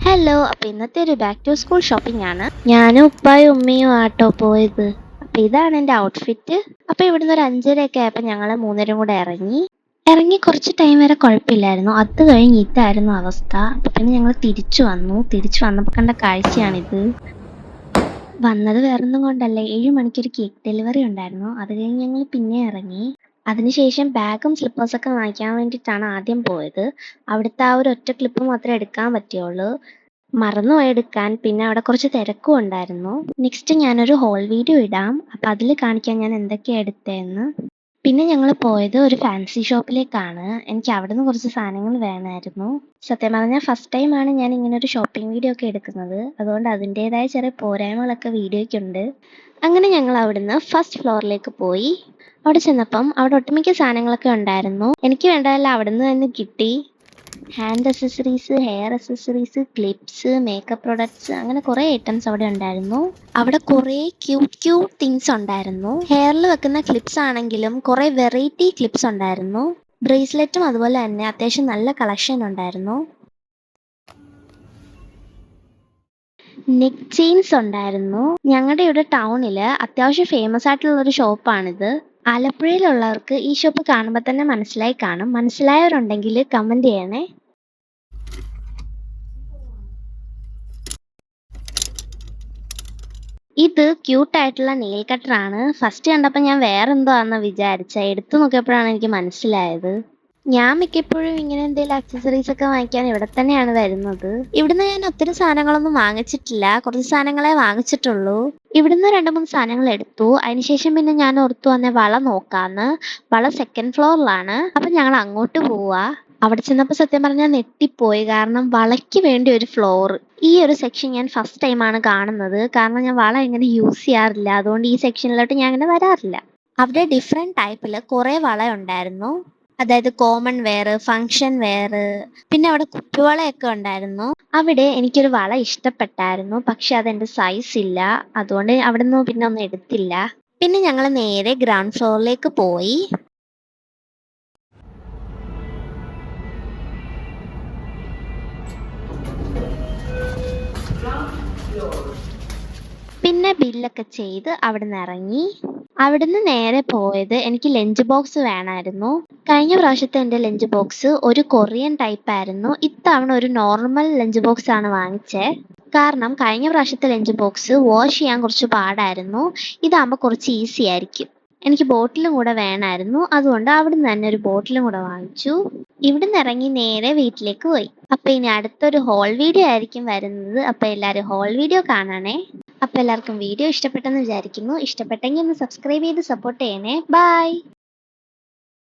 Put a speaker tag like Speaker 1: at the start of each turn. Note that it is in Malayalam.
Speaker 1: ഹലോ, അപ്പോൾ ഇന്നത്തെ ഒരു ബാക്ക് ടു സ്കൂൾ ഷോപ്പിംഗ് ആണ്. ഞാനും ഉപ്പായും ഉമ്മയും ആട്ടോ പോയത്. അപ്പോൾ ഇതാണ് എൻ്റെ ഔട്ട്ഫിറ്റ്. അപ്പോൾ ഇവിടുന്ന് ഒരു 5:30 ആയപ്പോൾ ഞങ്ങൾ മൂന്നേരും കൂടെ ഇറങ്ങി കുറച്ച് ടൈം വരെ കുഴപ്പമില്ലായിരുന്നു. അത് കഴിഞ്ഞ് ഇതായിരുന്നു അവസ്ഥ. അപ്പോൾ പിന്നെ ഞങ്ങൾ തിരിച്ചു വന്നപ്പോൾ കണ്ട കാഴ്ചയാണിത്. വന്നത് വേറൊന്നും കൊണ്ടല്ല, 7 മണിക്കൊരു കേക്ക് ഡെലിവറി ഉണ്ടായിരുന്നു. അത് കഴിഞ്ഞ് ഞങ്ങൾ പിന്നെ ഇറങ്ങി. അതിനുശേഷം ബാഗും സ്ലിപ്പേഴ്സൊക്കെ വാങ്ങിക്കാൻ വേണ്ടിയിട്ടാണ് ആദ്യം പോയത്. അവിടുത്തെ ആ ഒരു ഒറ്റ ക്ലിപ്പ് മാത്രമേ എടുക്കാൻ പറ്റുള്ളൂ. മറന്നുപോയി എടുക്കാൻ. പിന്നെ അവിടെ കുറച്ച് തിരക്കും ഉണ്ടായിരുന്നു. നെക്സ്റ്റ് ഞാനൊരു ഹോൾ വീഡിയോ ഇടാം. അപ്പം അതിൽ കാണിക്കാം ഞാൻ എന്തൊക്കെയാണ് എടുത്തതെന്ന്. പിന്നെ ഞങ്ങൾ പോയത് ഒരു ഫാൻസി ഷോപ്പിലേക്കാണ്. എനിക്ക് അവിടുന്ന് കുറച്ച് സാധനങ്ങൾ വേണമായിരുന്നു. സത്യം പറഞ്ഞാൽ ഫസ്റ്റ് ടൈമാണ് ഞാൻ ഇങ്ങനെ ഒരു ഷോപ്പിംഗ് വീഡിയോ ഒക്കെ എടുക്കുന്നത്. അതുകൊണ്ട് അതിൻ്റെതായ ചെറിയ പോരായ്മകളൊക്കെ വീഡിയോയ്ക്കുണ്ട്. അങ്ങനെ ഞങ്ങൾ അവിടുന്ന് ഫസ്റ്റ് ഫ്ലോറിലേക്ക് പോയി. അവിടെ ചെന്നപ്പം അവിടെ ഒട്ടുമിക്ക സാധനങ്ങളൊക്കെ ഉണ്ടായിരുന്നു. എനിക്ക് വേണ്ടതെല്ലാം അവിടുന്ന് തന്നെ കിട്ടി. Hand accessories, hair accessories, clips, makeup products, അങ്ങനെ കുറേ ഐറ്റംസ് അവിടെ ഉണ്ടായിരുന്നു. അവിടെ കുറേ ക്യൂട്ട് തിങ്സ് ഉണ്ടായിരുന്നു. ഹെയറിൽ വെക്കുന്ന ക്ലിപ്സ് ആണെങ്കിലും കുറേ വെറൈറ്റി ക്ലിപ്സ് ഉണ്ടായിരുന്നു. ബ്രേസ്ലെറ്റും അതുപോലെ തന്നെ അത്യാവശ്യം നല്ല കളക്ഷൻ ഉണ്ടായിരുന്നു. നെക്ക് ചെയിൻസ് ഉണ്ടായിരുന്നു. ഞങ്ങളുടെ ഇവിടെ ടൗണിൽ അത്യാവശ്യം ഫേമസ് ആയിട്ടുള്ള ഒരു ഷോപ്പാണിത്. ആലപ്പുഴയിലുള്ളവർക്ക് ഈ ഷോപ്പ് കാണുമ്പോൾ തന്നെ മനസ്സിലായി കാണും. മനസ്സിലായവരുണ്ടെങ്കിൽ കമന്റ് ചെയ്യണേ. ഇത് ക്യൂട്ടായിട്ടുള്ള നെയിൽ കട്ടറാണ്. ഫസ്റ്റ് കണ്ടപ്പോൾ ഞാൻ വേറെന്തോ ആണെന്ന് വിചാരിച്ചത്. എടുത്തു നോക്കിയപ്പോഴാണ് എനിക്ക് മനസ്സിലായത്. ഞാൻ മിക്കപ്പോഴും ഇങ്ങനെ എന്തെങ്കിലും അക്സസറീസ് ഒക്കെ വാങ്ങിക്കാൻ ഇവിടെ തന്നെയാണ് വരുന്നത്. ഇവിടുന്ന് ഞാൻ ഒത്തിരി സാധനങ്ങളൊന്നും വാങ്ങിച്ചിട്ടില്ല. കുറച്ച് സാധനങ്ങളെ വാങ്ങിച്ചിട്ടുള്ളൂ. ഇവിടുന്ന് 2-3 സാധനങ്ങൾ എടുത്തു. അതിനുശേഷം പിന്നെ ഞാൻ ഓർത്തു വന്ന വള നോക്കാന്ന്. വള സെക്കൻഡ് ഫ്ലോറിലാണ്. അപ്പം ഞങ്ങൾ അങ്ങോട്ട് പോവാ. അവിടെ ചെന്നപ്പോൾ സത്യം പറഞ്ഞാൽ നെട്ടിപ്പോയി. കാരണം വളയ്ക്ക് വേണ്ടി ഒരു ഫ്ലോർ. ഈ ഒരു സെക്ഷൻ ഞാൻ ഫസ്റ്റ് ടൈമാണ് കാണുന്നത്. കാരണം ഞാൻ വള ഇങ്ങനെ യൂസ് ചെയ്യാറില്ല. അതുകൊണ്ട് ഈ സെക്ഷനിലോട്ട് ഞാൻ അങ്ങനെ വരാറില്ല. അവിടെ ഡിഫറെൻറ്റ് ടൈപ്പിൽ കുറേ വള ഉണ്ടായിരുന്നു. അതായത് കോമൺ വെയർ, ഫങ്ഷൻ വെയർ, പിന്നെ അവിടെ കുപ്പിവളയൊക്കെ ഉണ്ടായിരുന്നു. അവിടെ എനിക്കൊരു വള ഇഷ്ടപ്പെട്ടായിരുന്നു. പക്ഷെ അതെൻ്റെ സൈസ് ഇല്ല. അതുകൊണ്ട് അവിടെ നിന്ന് പിന്നെ ഒന്നും എടുത്തില്ല. പിന്നെ ഞങ്ങൾ നേരെ ഗ്രൗണ്ട് ഫ്ലോറിലേക്ക് പോയി. പിന്നെ ബില്ലൊക്കെ ചെയ്ത് അവിടുന്ന് ഇറങ്ങി. അവിടുന്ന് നേരെ പോയത് എനിക്ക് ലഞ്ച് ബോക്സ് വേണമായിരുന്നു. കഴിഞ്ഞ പ്രാവശ്യത്തെ എൻ്റെ ലഞ്ച് ബോക്സ് ഒരു കൊറിയൻ ടൈപ്പ് ആയിരുന്നു. ഇത്തവണ ഒരു നോർമൽ ലഞ്ച് ബോക്സ് ആണ് വാങ്ങിച്ചത്. കാരണം കഴിഞ്ഞ പ്രാവശ്യത്തെ ലഞ്ച് ബോക്സ് വാഷ് ചെയ്യാൻ കുറച്ച് പാടായിരുന്നു. ഇതാകുമ്പോൾ കുറച്ച് ഈസി ആയിരിക്കും. എനിക്ക് ബോട്ടിലും കൂടെ വേണമായിരുന്നു. അതുകൊണ്ട് അവിടുന്ന് തന്നെ ഒരു ബോട്ടിലും കൂടെ വാങ്ങിച്ചു. ഇവിടുന്ന് ഇറങ്ങി നേരെ വീട്ടിലേക്ക് പോയി. അപ്പോൾ ഇനി അടുത്തൊരു ഹോൾ വീഡിയോ ആയിരിക്കും വരുന്നത്. അപ്പോൾ എല്ലാവരും ഹോൾ വീഡിയോ കാണണേ. അപ്പോൾ എല്ലാവർക്കും വീഡിയോ ഇഷ്ടപ്പെട്ടെന്ന് വിചാരിക്കുന്നു. ഇഷ്ടപ്പെട്ടെങ്കിൽ ഒന്ന് സബ്സ്ക്രൈബ് ചെയ്ത് സപ്പോർട്ട് ചെയ്യണേ. ബൈ.